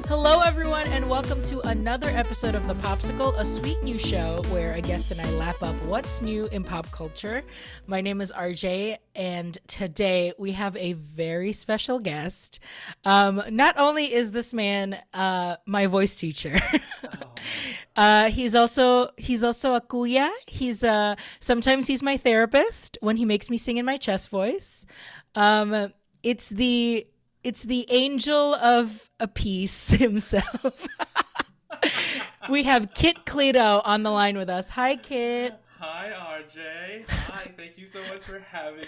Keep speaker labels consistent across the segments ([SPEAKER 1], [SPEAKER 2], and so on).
[SPEAKER 1] Hello, everyone, and welcome to another episode of The POPsicle, a sweet new show where a guest and I lap up what's new in pop culture. My name is RJ, and today we have a very special guest. Not only is this man my voice teacher, he's also a kuya. Sometimes he's my therapist when he makes me sing in my chest voice. It's the angel of a peace himself. We have Kit Cleto on the line with us. Hi, Kit.
[SPEAKER 2] Hi, RJ. Hi, thank you so much for having me.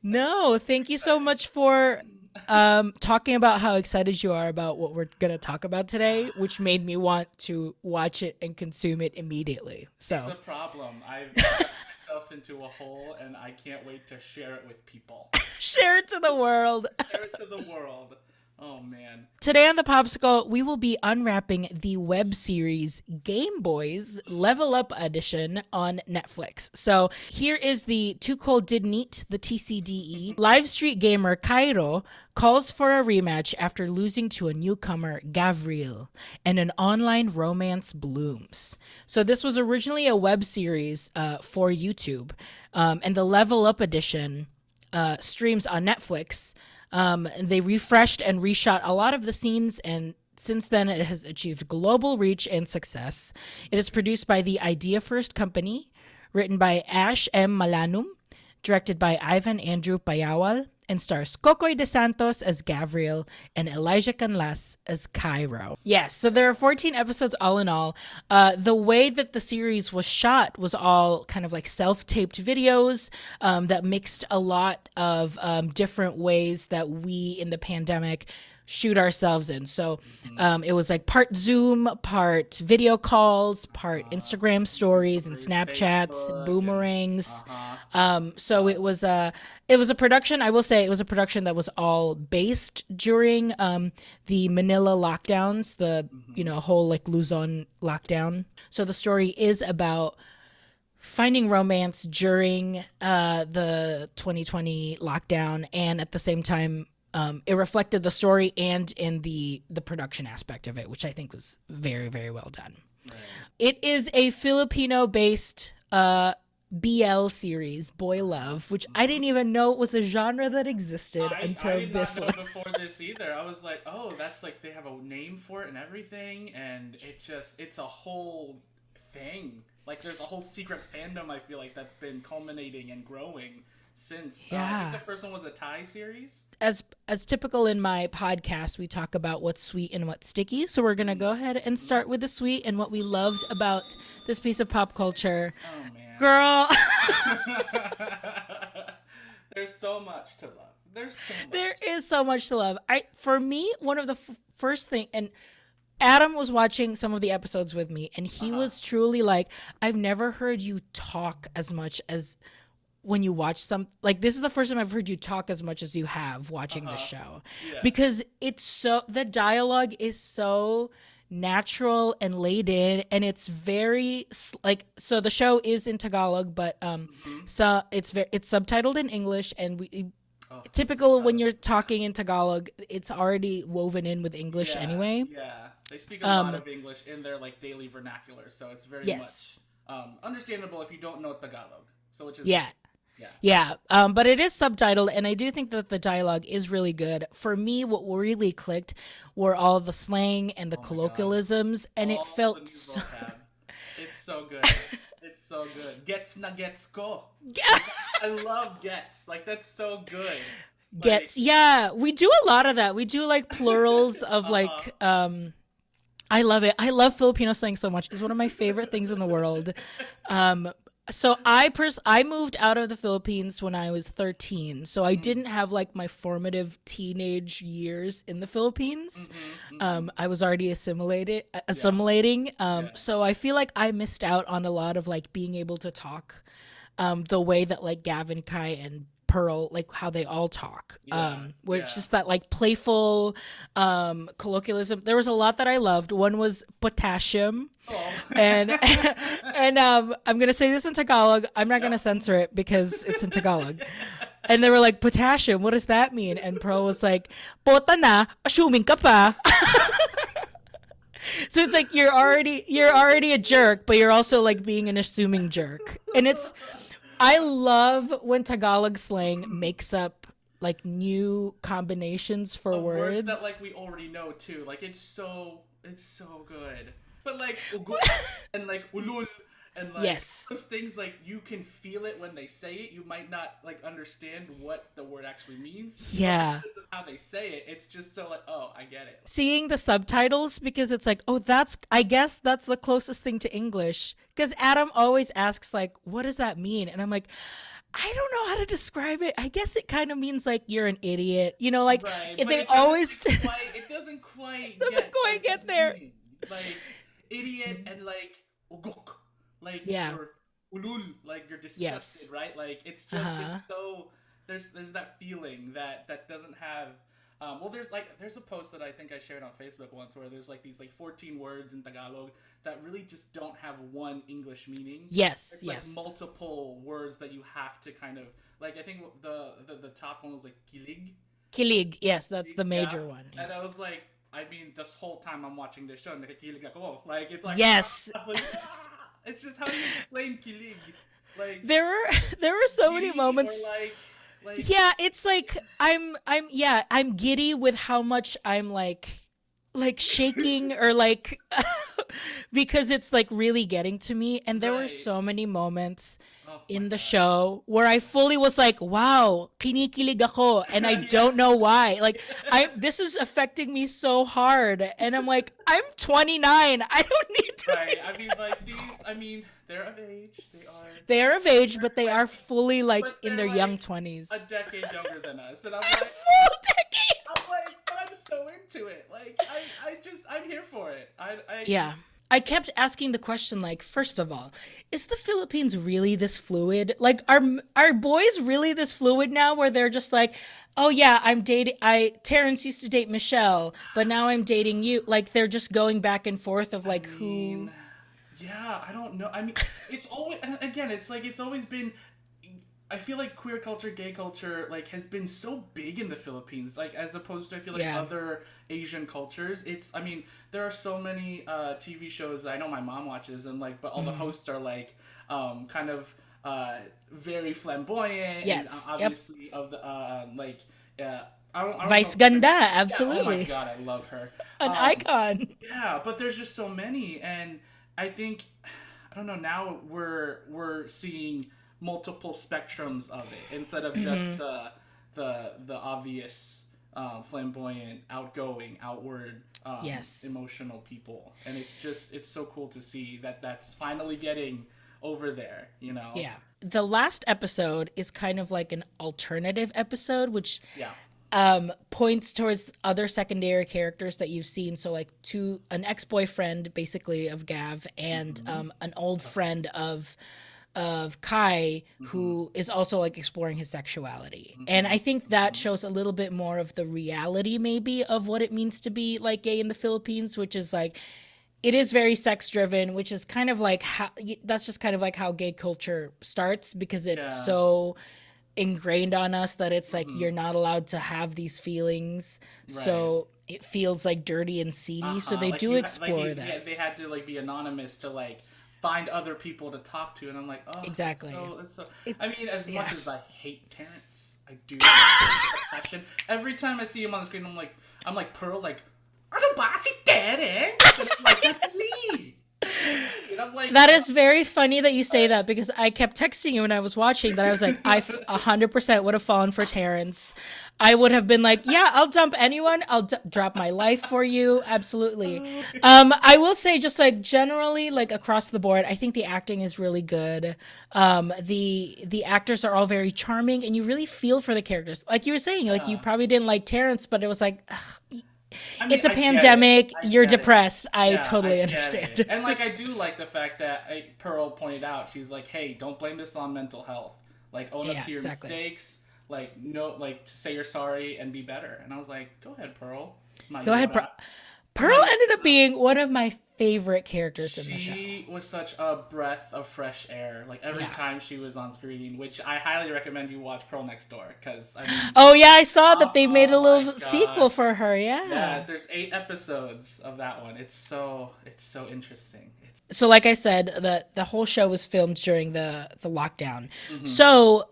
[SPEAKER 1] No, thank you so much for talking about how excited you are about what we're going to talk about today, which made me want to watch it and consume it immediately. So
[SPEAKER 2] it's a problem. I've got myself into a hole, and I can't wait to share it with people.
[SPEAKER 1] Share it to the world.
[SPEAKER 2] Share it to the world. Oh, man.
[SPEAKER 1] Today on The POPsicle, we will be unwrapping the web series Gameboys Level Up Edition on Netflix. So here is the Too Cold Didn't Eat, the TCDE. Live street gamer Caireel calls for a rematch after losing to a newcomer, Gabriel, and an online romance blooms. So this was originally a web series for YouTube, and the Level Up Edition streams on Netflix. They refreshed and reshot a lot of the scenes, and since then it has achieved global reach and success. It is produced by the Idea First Company, written by Ash M. Malanum, directed by Ivan Andrew Payawal, and stars Kokoy de Santos as Gabriel and Elijah Canlas as Cairo. Yes, so there are 14 episodes all in all. The way that the series was shot was all kind of like self-taped videos that mixed a lot of different ways that we in the pandemic shoot ourselves in. So it was like part Zoom, part video calls, part Instagram stories and Snapchats, Facebook, boomerangs. So it was a production. I will say it was a production that was all based during the Manila lockdowns, the whole like Luzon lockdown. So the story is about finding romance during the 2020 lockdown, and at the same time it reflected the story and in the production aspect of it, which I think was very, very well done. Right. It is a Filipino-based BL series, boy love, which I didn't even know was a genre that existed until
[SPEAKER 2] I did
[SPEAKER 1] this
[SPEAKER 2] not
[SPEAKER 1] one.
[SPEAKER 2] know before this either. I was like, oh, that's like they have a name for it and everything, and it's a whole thing. Like there's a whole secret fandom, I feel like, that's been culminating and growing since. I think the first one was a Thai series. As
[SPEAKER 1] typical in my podcast, we talk about what's sweet and what's sticky. So we're going to go ahead and start with the sweet and what we loved about this piece of pop culture.
[SPEAKER 2] Oh, man.
[SPEAKER 1] Girl.
[SPEAKER 2] There's so much to love. There
[SPEAKER 1] is so much to love. For me, one of the first thing, and Adam was watching some of the episodes with me, and he was truly like, I've never heard you talk as much as when you watch this is the first time I've heard you talk as much as you have watching the show. Yeah. Because the dialogue is so natural and laid in, and it's very so the show is in Tagalog, but so it's subtitled in English, and typical when you're talking in Tagalog, it's already woven in with English anyway.
[SPEAKER 2] Yeah, they speak a lot of English in their like daily vernacular, so it's very much understandable if you don't know Tagalog. So which is but it is subtitled, and I do think that the dialogue is really good. For me, what really clicked were all the slang and the colloquialisms, and it felt so... It's so good. It's so good. Gets na gets ko. I love gets. Like, that's so good.
[SPEAKER 1] Gets, we do a lot of that. We do like plurals of like I love it. I love Filipino slang so much. It's one of my favorite things in the world. So I moved out of the Philippines when I was 13. So I didn't have like my formative teenage years in the Philippines. I was already assimilating. So I feel like I missed out on a lot of like being able to talk the way that like Gavin, Kai, and Pearl, like how they all talk, where it's just that like playful colloquialism. There was a lot that I loved. One was potassium. And I'm gonna say this in Tagalog. I'm not gonna censor it because it's in Tagalog. And they were like, potassium, what does that mean? And Pearl was like, pota na, assuming ka pa. So it's like you're already a jerk, but you're also like being an assuming jerk. And I love when Tagalog slang makes up like new combinations for words
[SPEAKER 2] that like we already know too. Like it's so good. But like and like ulul and like
[SPEAKER 1] yes.
[SPEAKER 2] those things, like you can feel it when they say it. You might not like understand what the word actually means.
[SPEAKER 1] Yeah.
[SPEAKER 2] But because of how they say it, it's just so like, oh, I get it.
[SPEAKER 1] Seeing the subtitles, because it's like, oh, I guess that's the closest thing to English. Because Adam always asks like, what does that mean? And I'm like, I don't know how to describe it. I guess it kind of means like you're an idiot. You know, like
[SPEAKER 2] right,
[SPEAKER 1] if they
[SPEAKER 2] it
[SPEAKER 1] always
[SPEAKER 2] it doesn't quite
[SPEAKER 1] get there.
[SPEAKER 2] Like idiot and like ugok. Like you're ulul, like you're disgusted, right? Like it's just it's so there's that feeling that doesn't have well there's a post that I think I shared on Facebook once where there's like these like 14 words in Tagalog that really just don't have one English meaning.
[SPEAKER 1] Yes,
[SPEAKER 2] it's like multiple words that you have to kind of like. I think the top one was like
[SPEAKER 1] kilig, yes, that's the major one.
[SPEAKER 2] And I was like, I mean, this whole time I'm watching this show, and like kilig-na-kilig, like it's like
[SPEAKER 1] yes.
[SPEAKER 2] It's just how do you explain kilig? Like
[SPEAKER 1] there were so many moments.
[SPEAKER 2] Like
[SPEAKER 1] yeah, it's like I'm giddy with how much I'm like shaking or like because it's like really getting to me. And there were so many moments in the show where I fully was like, wow, kinikilig ako, and I don't know why. Like this is affecting me so hard, and I'm like, I'm 29. I don't need to.
[SPEAKER 2] Right. I mean, like these. I mean, they're of age.
[SPEAKER 1] They are of age, but they are fully like in their young 20s.
[SPEAKER 2] A decade younger than us, and I'm
[SPEAKER 1] a
[SPEAKER 2] like,
[SPEAKER 1] full decade.
[SPEAKER 2] I'm like, but I'm so into it. Like, I'm here for it.
[SPEAKER 1] Yeah. I kept asking the question, like, first of all, is the Philippines really this fluid? Like, are boys really this fluid now where they're just like, oh yeah, Terrence used to date Michelle, but now I'm dating you. Like, they're just going back and forth of like who.
[SPEAKER 2] Yeah, I don't know. I mean, it's always, again, it's like, it's always been, I feel like queer culture, gay culture, like, has been so big in the Philippines, like, as opposed to, I feel like, other Asian cultures. I mean, there are so many TV shows that I know my mom watches, and, like, but all the hosts are, like, kind of very flamboyant.
[SPEAKER 1] Yes.
[SPEAKER 2] And obviously, of the, like, I don't
[SPEAKER 1] Vice Ganda, absolutely.
[SPEAKER 2] Yeah, oh my God, I love her.
[SPEAKER 1] An icon.
[SPEAKER 2] Yeah, but there's just so many, and I think, I don't know, now we're seeing multiple spectrums of it instead of just the obvious flamboyant, outgoing, outward, emotional people. And it's so cool to see that that's finally getting over there, you know?
[SPEAKER 1] Yeah. The last episode is kind of like an alternative episode, which points towards other secondary characters that you've seen. So like an ex-boyfriend basically of Gav and an old friend of Kai, who is also like exploring his sexuality. And I think that shows a little bit more of the reality maybe of what it means to be like gay in the Philippines, which is like, it is very sex driven, which is kind of like that's just kind of like how gay culture starts, because it's so ingrained on us that it's like you're not allowed to have these feelings. Right. So it feels like dirty and seedy. So they do explore that.
[SPEAKER 2] Yeah, they had to like be anonymous to like find other people to talk to, and I'm like, oh,
[SPEAKER 1] exactly.
[SPEAKER 2] I mean, as much as I hate Terrence, I do passion. Every time I see him on the screen, I'm like Pearl, like, ano ba si Terrence? Like, that's me. And I'm like,
[SPEAKER 1] that is very funny that you say that, because I kept texting you when I was watching that. I was like, I 100% would have fallen for Terrence. I would have been like, yeah, I'll dump anyone. I'll drop my life for you. Absolutely. I will say, just like generally, like across the board, I think the acting is really good. The actors are all very charming, and you really feel for the characters. Like you were saying, like you probably didn't like Terrence, but it was like, I mean, it's a pandemic. You're depressed. I totally understand.
[SPEAKER 2] And like, I do like the fact that Pearl pointed out, she's like, hey, don't blame this on mental health. Like, own up to your mistakes. Like, no, like, say you're sorry and be better. And I was like, go ahead, Pearl.
[SPEAKER 1] Go ahead, Pearl. Pearl ended up being one of my favorite characters in the show.
[SPEAKER 2] She was such a breath of fresh air. Like every time she was on screen, which I highly recommend you watch Pearl Next Door, because I mean.
[SPEAKER 1] Oh yeah, I saw that they made a little sequel for her.
[SPEAKER 2] Yeah, there's 8 episodes of that one. It's so interesting.
[SPEAKER 1] So like I said, the whole show was filmed during the lockdown. So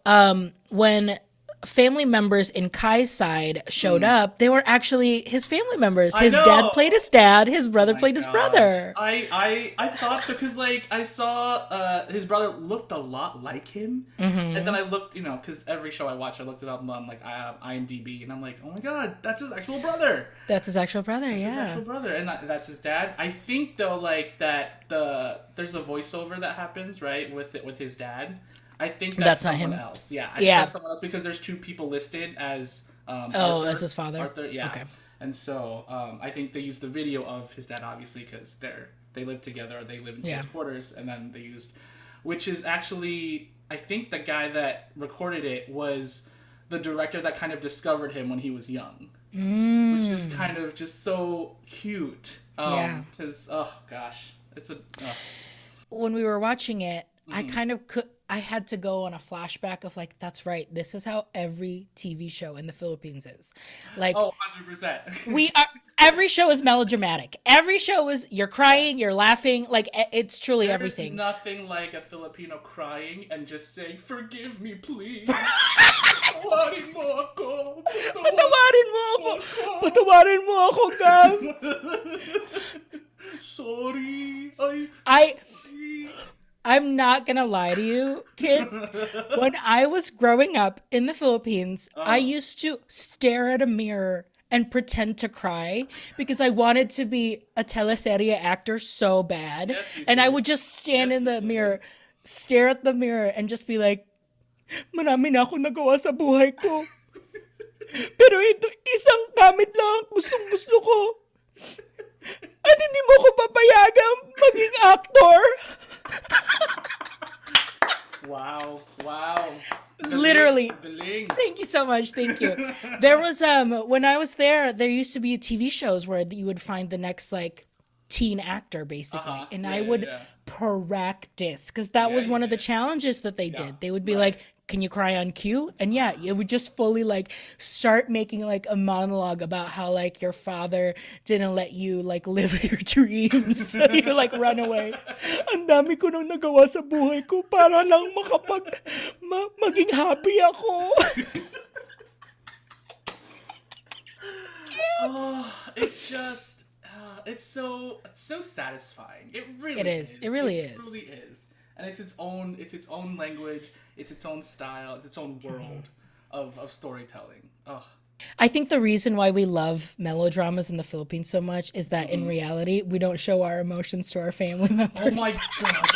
[SPEAKER 1] when family members in Kai's side showed up, they were actually his family members. His dad played his dad, his brother played his brother.
[SPEAKER 2] I thought so, because like I saw his brother looked a lot like him, and then I looked, because every show I watch I looked it up on like IMDb, and I'm like, oh my god, that's his actual brother.
[SPEAKER 1] That's his actual brother.
[SPEAKER 2] His actual brother, and that's his dad. I think though, like that there's a voiceover that happens right with his dad. I think that's not someone else. Yeah, I think that's someone else, because there's 2 people listed as Arthur,
[SPEAKER 1] as his father.
[SPEAKER 2] Arthur, yeah. Okay. And so I think they used the video of his dad, obviously, because they live together, or they live in close quarters, and then they used, which is actually, I think the guy that recorded it was the director that kind of discovered him when he was young, which is kind of just so cute. Because oh gosh, it's a.
[SPEAKER 1] When we were watching it, I had to go on a flashback of like, that's right, this is how every TV show in the Philippines is. Like,
[SPEAKER 2] 100%.
[SPEAKER 1] Every show is melodramatic. Every show is, you're crying, you're laughing, like it's truly everything.
[SPEAKER 2] There's nothing like a Filipino crying and just saying, forgive me, please. Patawarin mo ako.
[SPEAKER 1] Patawarin mo ako, Gab.
[SPEAKER 2] Sorry.
[SPEAKER 1] I'm not gonna lie to you, kid. When I was growing up in the Philippines, I used to stare at a mirror and pretend to cry because I wanted to be a teleserye actor so bad. And I would just stand in the mirror, stare at the mirror, and just be like, marami na akong nagawa sa buhay ko. Pero ito, isang gamit lang gustong-gusto ko. At hindi mo ko papayagang maging actor.
[SPEAKER 2] Wow.
[SPEAKER 1] Literally. Thank you so much. Thank you. There was when I was there used to be TV shows where you would find the next like teen actor basically, and I would practice, because that was one of the challenges that they did. They would be like, can you cry on cue? And it would just fully like start making like a monologue about how like your father didn't let you like live your dreams. So you like run away. Ang dami ko nang nagawa sa buhay ko para lang maging happy ako.
[SPEAKER 2] It's just it's so satisfying. It really is.
[SPEAKER 1] It really
[SPEAKER 2] is. It truly is. And it's its own language, it's its own style, it's its own world of storytelling. Ugh.
[SPEAKER 1] I think the reason why we love melodramas in the Philippines so much is that in reality, we don't show our emotions to our family members.
[SPEAKER 2] Oh my god,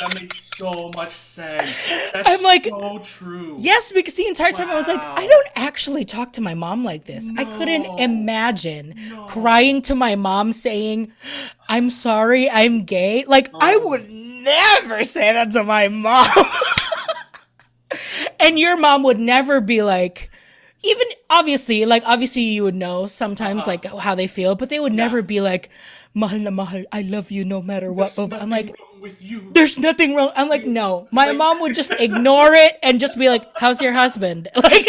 [SPEAKER 2] that makes so much sense. That's so true.
[SPEAKER 1] Yes, because the entire time I was like, I don't actually talk to my mom like this. No. I couldn't imagine crying to my mom saying, I'm sorry, I'm gay. Like, I would never say that to my mom. And your mom would never be like, even obviously you would know sometimes like how they feel, but they would never be like, mahal na mahal, I love you no matter what. I'm like,
[SPEAKER 2] wrong with you.
[SPEAKER 1] There's nothing wrong. I'm like, no. My mom would just ignore it and just be like, how's your husband? Like,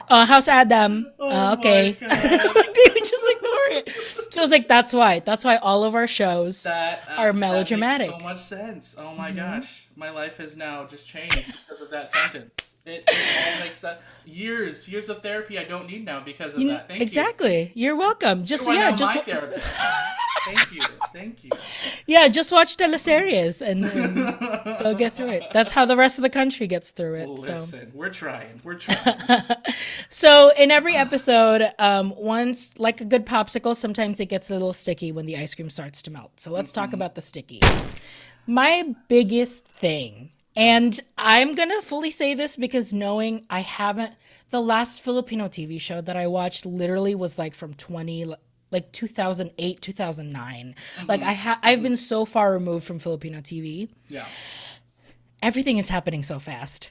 [SPEAKER 1] how's Adam? Okay. Like, they would just ignore it. So I was like, that's why all of our shows are melodramatic.
[SPEAKER 2] That makes so much sense. Oh my gosh. My life has now just changed because of that sentence. It all makes sense. Years of therapy I don't need now because of that. Thank you.
[SPEAKER 1] Exactly. You're welcome. Just
[SPEAKER 2] my therapist. Thank you.
[SPEAKER 1] Yeah, just watch teleseries and they'll get through it. That's how the rest of the country gets through it.
[SPEAKER 2] Listen, we're trying.
[SPEAKER 1] So in every episode, once like a good popsicle, sometimes it gets a little sticky when the ice cream starts to melt. So let's talk about the sticky. My biggest thing, and I'm going to fully say this because knowing the last Filipino TV show that I watched literally was like from 2008, 2009. Like I've been so far removed from Filipino TV.
[SPEAKER 2] Yeah.
[SPEAKER 1] Everything is happening so fast.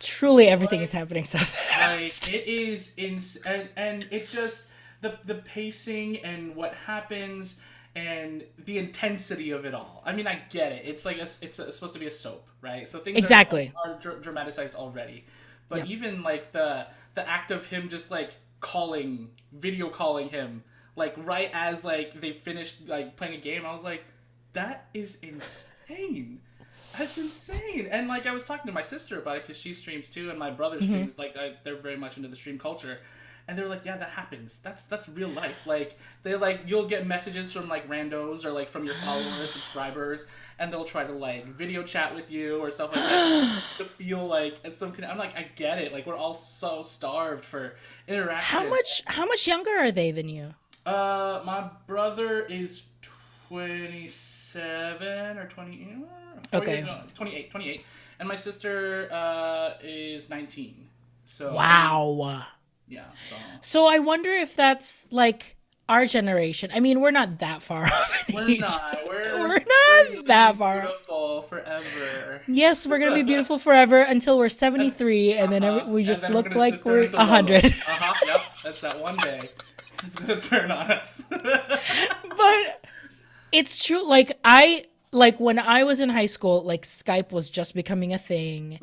[SPEAKER 1] Truly everything is happening so fast.
[SPEAKER 2] Like it is and it just the pacing and what happens and the intensity of it all. I mean, I get it. It's like it's supposed to be a soap, right? So things are dramatized already. But even like the act of him just like video calling him, like right as like they finished like playing a game, I was like, that is insane. That's insane. And like I was talking to my sister about it because she streams too, and my brother streams. Like they're very much into the stream culture. And they're like, yeah, that happens. That's real life. Like they're like, you'll get messages from like randos or like from your followers, subscribers, and they'll try to like video chat with you or stuff like that to feel like it's some kind. I'm like, I get it. Like we're all so starved for interaction.
[SPEAKER 1] How much younger are they than you?
[SPEAKER 2] My brother is 27 or 20. Okay. 28. And my sister is 19. So
[SPEAKER 1] wow.
[SPEAKER 2] Yeah.
[SPEAKER 1] So I wonder if that's like our generation. I mean, we're not that far off.
[SPEAKER 2] We're not. We're
[SPEAKER 1] not that far.
[SPEAKER 2] Beautiful forever.
[SPEAKER 1] Yes, we're gonna be beautiful forever until we're 73, and then we just look like we're 100.
[SPEAKER 2] Yep. That's that one day. It's gonna turn on us.
[SPEAKER 1] But it's true. Like when I was in high school, like Skype was just becoming a thing.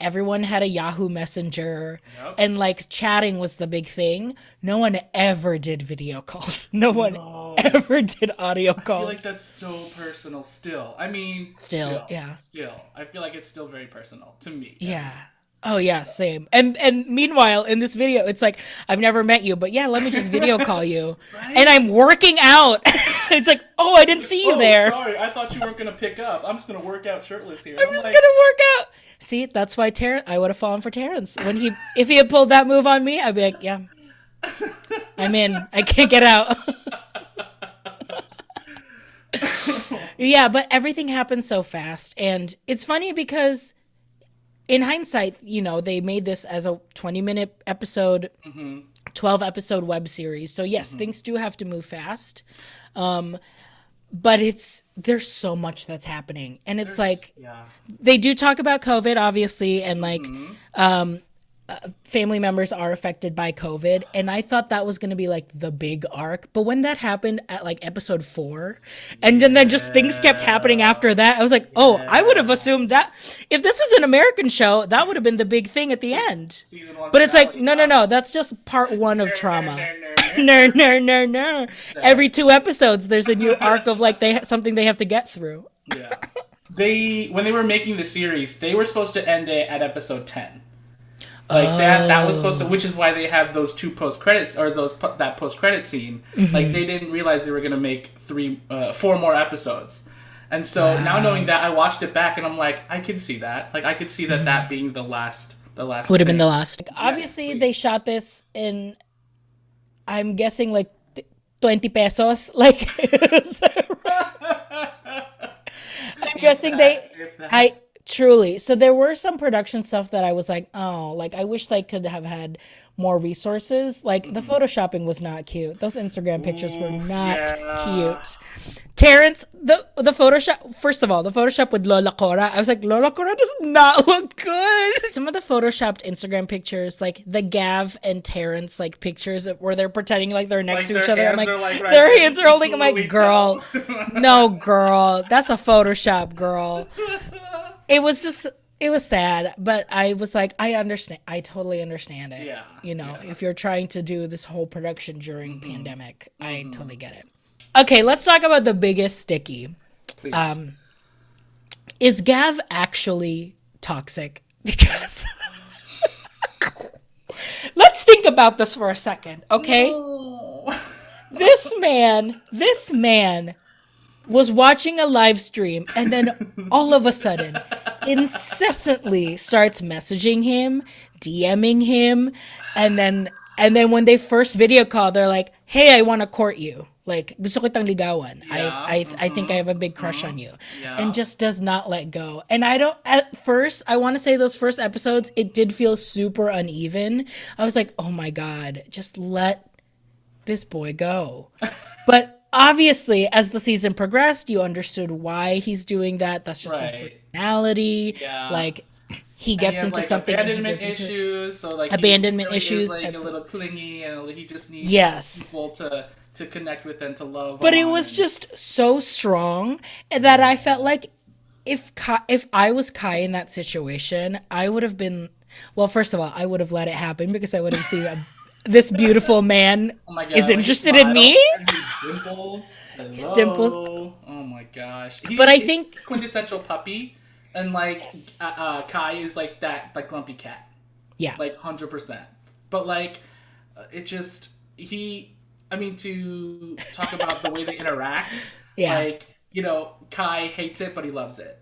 [SPEAKER 1] Everyone had a Yahoo Messenger, and like chatting was the big thing. No one ever did video calls. No one ever did audio calls.
[SPEAKER 2] I feel like that's so personal still. I mean, still. I feel like it's still very personal to me.
[SPEAKER 1] Yeah. Oh yeah, same. And meanwhile, in this video, it's like, I've never met you, but yeah, let me just video call you. Right? And I'm working out. It's like, oh, I didn't see you there.
[SPEAKER 2] Sorry, I thought you weren't going to pick up. I'm just going to work out shirtless here.
[SPEAKER 1] I'm just going to work out. See, that's why I would have fallen for Terrence. If he had pulled that move on me, I'd be like, yeah, I'm in. I can't get out. Yeah, but everything happened so fast. And it's funny because in hindsight, you know, they made this as a 20-minute episode, 12-episode web series. So yes, things do have to move fast. But there's so much that's happening. And it's they do talk about COVID, obviously, and like family members are affected by COVID. And I thought that was going to be like the big arc. But when that happened at like episode 4, and then just things kept happening after that, I was like, oh, I would have assumed that if this is an American show, that would have been the big thing at the end. But it's like, no, that's just part 1 of trauma. No. Every 2 episodes, there's a new arc of like something they have to get through.
[SPEAKER 2] Yeah. When they were making the series, they were supposed to end it at episode 10. Like that was supposed to, which is why they have those 2 post credits or that post credit scene. Like they didn't realize they were gonna make 4 more episodes, and so now knowing that, I watched it back and I'm like, I can see that. Like I could see that being the last. Would have been the last. Like, obviously, they shot this in, I'm guessing like 20 pesos. Like I'm guessing
[SPEAKER 1] truly. So there were some production stuff that I was like, oh, like I wish they could have had more resources. Like the photoshopping was not cute. Those Instagram pictures were not cute. Terrence, the Photoshop, first of all, the Photoshop with Lola Cora, I was like, Lola Cora does not look good. Some of the Photoshopped Instagram pictures, like the Gav and Terrence like pictures where they're pretending like they're next to each other. I'm like, their hands are holding. I'm like, girl, no, girl, that's a Photoshop, girl. It was sad, but I was like, I understand. I totally understand it. Yeah. You know, if you're trying to do this whole production during pandemic, I totally get it. Okay, let's talk about the biggest sticky.
[SPEAKER 2] Please.
[SPEAKER 1] Is Gav actually toxic? Because let's think about this for a second, okay? No. This man was watching a live stream and then all of a sudden incessantly starts messaging him, DMing him, and then when they first video call, they're like, hey, I want to court you. Like, gusto kitang ligawan. I think I have a big crush on you. Yeah. And just does not let go. And I want to say those first episodes, it did feel super uneven. I was like, oh my God, just let this boy go. But obviously, as the season progressed, you understood why he's doing that. That's just his personality. Yeah. Like, he gets into like something.
[SPEAKER 2] Abandonment issues. So like
[SPEAKER 1] abandonment
[SPEAKER 2] he really
[SPEAKER 1] issues.
[SPEAKER 2] Is like a little clingy, and he just needs people to to connect with and to love.
[SPEAKER 1] But it was just so strong that I felt like if I was Kai in that situation, I would have been, well, first of all, I would have let it happen because I would have seen this beautiful man is interested in me. His dimples.
[SPEAKER 2] Oh my gosh.
[SPEAKER 1] But I think
[SPEAKER 2] quintessential puppy, and like Kai is like that like grumpy cat.
[SPEAKER 1] Yeah.
[SPEAKER 2] Like 100%. But like it just to talk about the way they interact. Yeah. Like, you know, Kai hates it, but he loves it.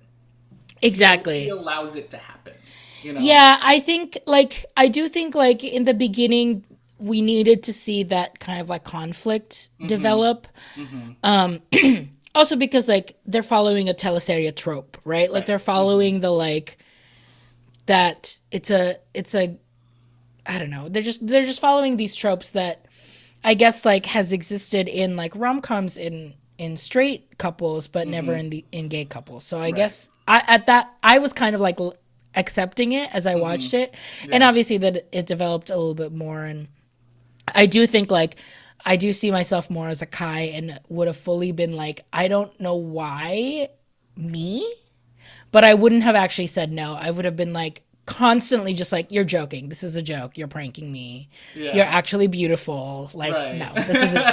[SPEAKER 1] Exactly.
[SPEAKER 2] He allows it to happen. You know?
[SPEAKER 1] Yeah, I do think in the beginning we needed to see that kind of like conflict develop. Mm-hmm. Also because like they're following a teleseria trope, right? Like they're following the like that it's a I don't know. They're just following these tropes that I guess like has existed in like rom-coms in straight couples but never in gay couples. So I guess I was kind of like accepting it as I watched it. Yeah. And obviously that it developed a little bit more, and I do think like I do see myself more as a Kai and would have fully been like, I don't know why me, but I wouldn't have actually said no. I would have been like constantly just like, you're joking. This is a joke. You're pranking me. Yeah. You're actually beautiful. Like, no, this isn't.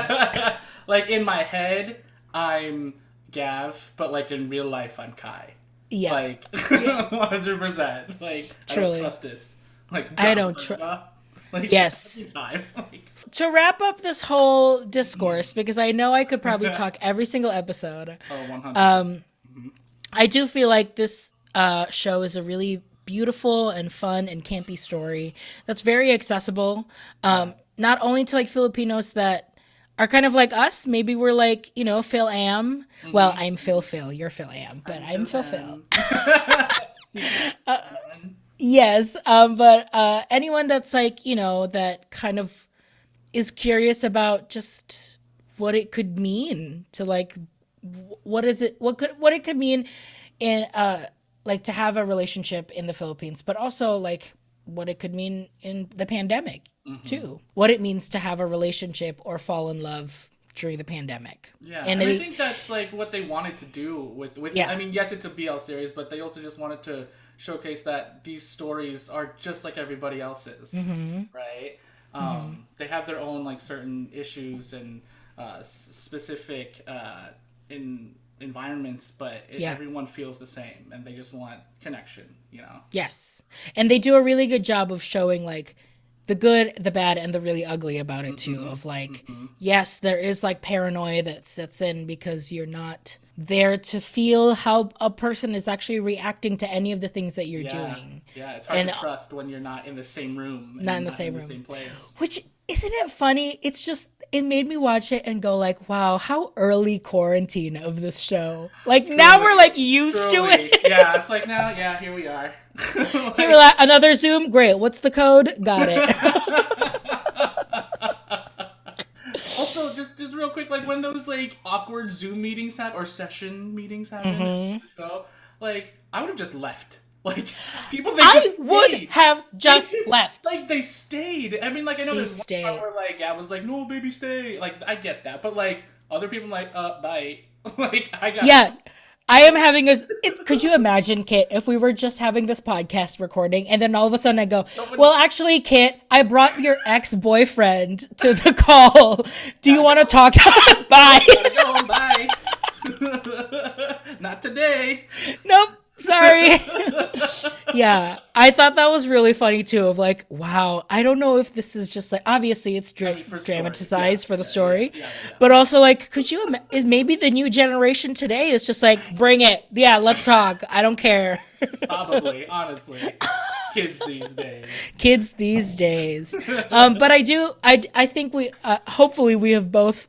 [SPEAKER 2] Like in my head, I'm Gav, but like in real life, I'm Kai.
[SPEAKER 1] Yeah.
[SPEAKER 2] Like 100%. Like, truly. I don't trust this. Like,
[SPEAKER 1] I don't trust. Like, yes. To wrap up this whole discourse, because I know I could probably talk every single episode. Oh, 100%. I do feel like this show is a really beautiful and fun and campy story that's very accessible. Not only to like Filipinos that are kind of like us. Maybe we're like, you know, Phil Am. Mm-hmm. Well, I'm Phil, you're Phil Am, but I'm Phil. Yes, but anyone that's like, you know, that kind of is curious about just what it could mean to like, what it could mean in like to have a relationship in the Philippines, but also like what it could mean in the pandemic too. What it means to have a relationship or fall in love during the pandemic.
[SPEAKER 2] Yeah, and I think that's like what they wanted to do with I mean, yes, it's a BL series, but they also just wanted to showcase that these stories are just like everybody else's, right? They have their own like certain issues and specific environments, but everyone feels the same, and they just want connection, you know?
[SPEAKER 1] Yes, and they do a really good job of showing like the good, the bad, and the really ugly about it too. Of like, yes, there is like paranoia that sets in because you're not there to feel how a person is actually reacting to any of the things that you're doing.
[SPEAKER 2] Yeah, it's hard to trust when you're not in the same room.
[SPEAKER 1] Not in the same
[SPEAKER 2] place.
[SPEAKER 1] Which, isn't it funny? It's just, it made me watch it and go like, wow, how early quarantine of this show. Like now we're like used to it.
[SPEAKER 2] Yeah, it's like now, here we are.
[SPEAKER 1] Like, here, like, another Zoom? Great. What's the code? Got it.
[SPEAKER 2] Also, just real quick, like when those like awkward Zoom meetings or session meetings happen in the show, like I would have just left. Like people, I
[SPEAKER 1] would have just left.
[SPEAKER 2] Like they stayed. I mean, like I know there's one part where like I was like, no, baby, stay. Like I get that, but like other people, like, bye. Like I got.
[SPEAKER 1] I am having could you imagine, Kit, if we were just having this podcast recording and then all of a sudden I go, well, actually, Kit, I brought your ex-boyfriend to the call. Do you want to talk to Bye.
[SPEAKER 2] Go, bye. Not today.
[SPEAKER 1] Nope. Sorry. Yeah, I thought that was really funny too, of like, wow, I don't know if this is just like, obviously it's dramatized for the story, but also like, could you is maybe the new generation today is just like, bring it, let's talk, I don't care.
[SPEAKER 2] Probably, honestly. Kids these days.
[SPEAKER 1] But I think we hopefully we have both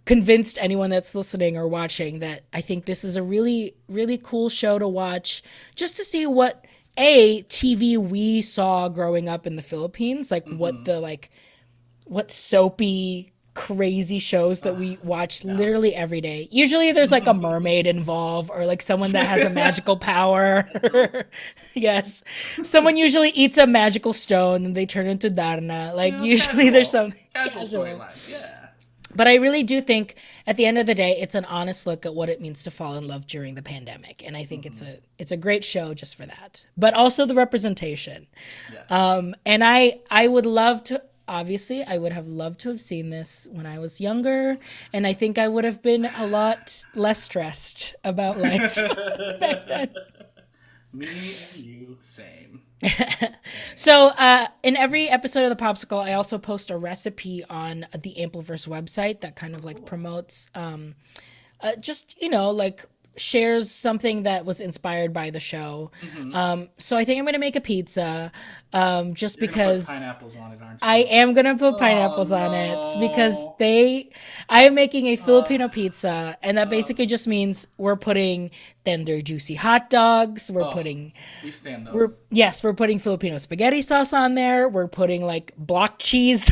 [SPEAKER 1] convinced anyone that's listening or watching that I think this is a really, really cool show to watch, just to see what TV we saw growing up in the Philippines, like what soapy crazy shows that we watch literally every day. Usually there's like a mermaid involved or like someone that has a magical power. Yes. Someone usually eats a magical stone and they turn into Darna. Like usually there's some
[SPEAKER 2] casual storyline. Yeah.
[SPEAKER 1] But I really do think at the end of the day, it's an honest look at what it means to fall in love during the pandemic. And I think it's a great show just for that, but also the representation. Yes. And I would love to, obviously, I would have loved to have seen this when I was younger. And I think I would have been a lot less stressed about life back then.
[SPEAKER 2] Me and you, same.
[SPEAKER 1] So in every episode of the Popsicle, I also post a recipe on the Ampliverse website that kind of like promotes just, like shares something that was inspired by the show. So I think I'm going to make a pizza just
[SPEAKER 2] You're
[SPEAKER 1] because
[SPEAKER 2] gonna put pineapples on it, aren't you?
[SPEAKER 1] I am going to put pineapples on it because I am making a Filipino pizza, and that basically just means we're putting tender, juicy hot dogs.
[SPEAKER 2] We stand those.
[SPEAKER 1] We're putting Filipino spaghetti sauce on there. We're putting like block cheese.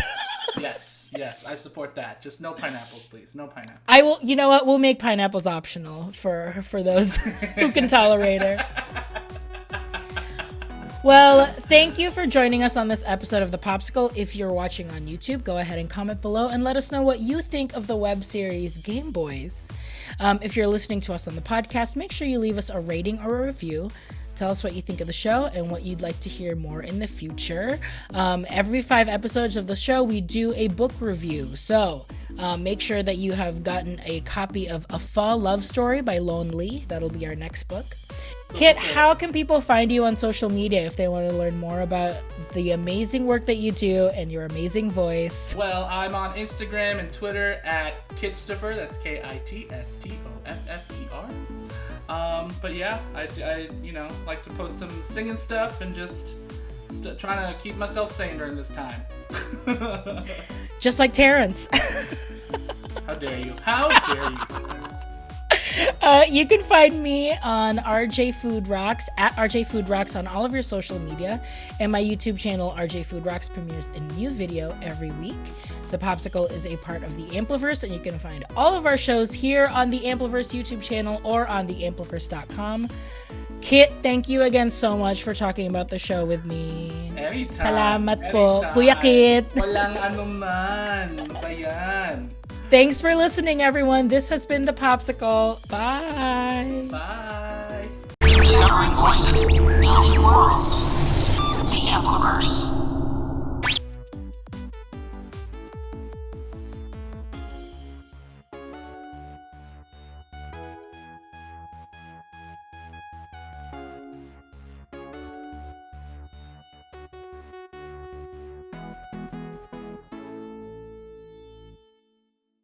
[SPEAKER 2] Yes, I support that. Just no pineapples, please. No pineapples.
[SPEAKER 1] I will, you know what? We'll make pineapples optional for those who can tolerate it. Well, thank you for joining us on this episode of The Popsicle. If you're watching on YouTube, go ahead and comment below and let us know what you think of the web series Gameboys. If you're listening to us on the podcast, make sure you leave us a rating or a review. Tell us what you think of the show and what you'd like to hear more in the future. Every 5 episodes of the show, we do a book review. So make sure that you have gotten a copy of A Fall Love Story by Lone Lee. That'll be our next book. Kit, how can people find you on social media if they want to learn more about the amazing work that you do and your amazing voice?
[SPEAKER 2] Well, I'm on Instagram and Twitter at Kitstoffer. That's Kitstoffer. But yeah, I like to post some singing stuff and just trying to keep myself sane during this time.
[SPEAKER 1] Just like Terrence.
[SPEAKER 2] How dare you? How dare you?
[SPEAKER 1] You can find me on RJ Food Rocks at RJ Food Rocks on all of your social media, and my YouTube channel RJ Food Rocks premieres a new video every week. The Popsicle is a part of the Ampliverse, and you can find all of our shows here on the Ampliverse YouTube channel or on theampliverse.com. Kit, thank you again so much for talking about the show with me.
[SPEAKER 2] Anytime.
[SPEAKER 1] Salamat po, Kuya Kit.
[SPEAKER 2] Walang anuman. Ano ba yan?
[SPEAKER 1] Thanks for listening, everyone. This has been The Popsicle. Bye.
[SPEAKER 2] Bye.
[SPEAKER 3] Discovering voices, building worlds. The Ampliverse.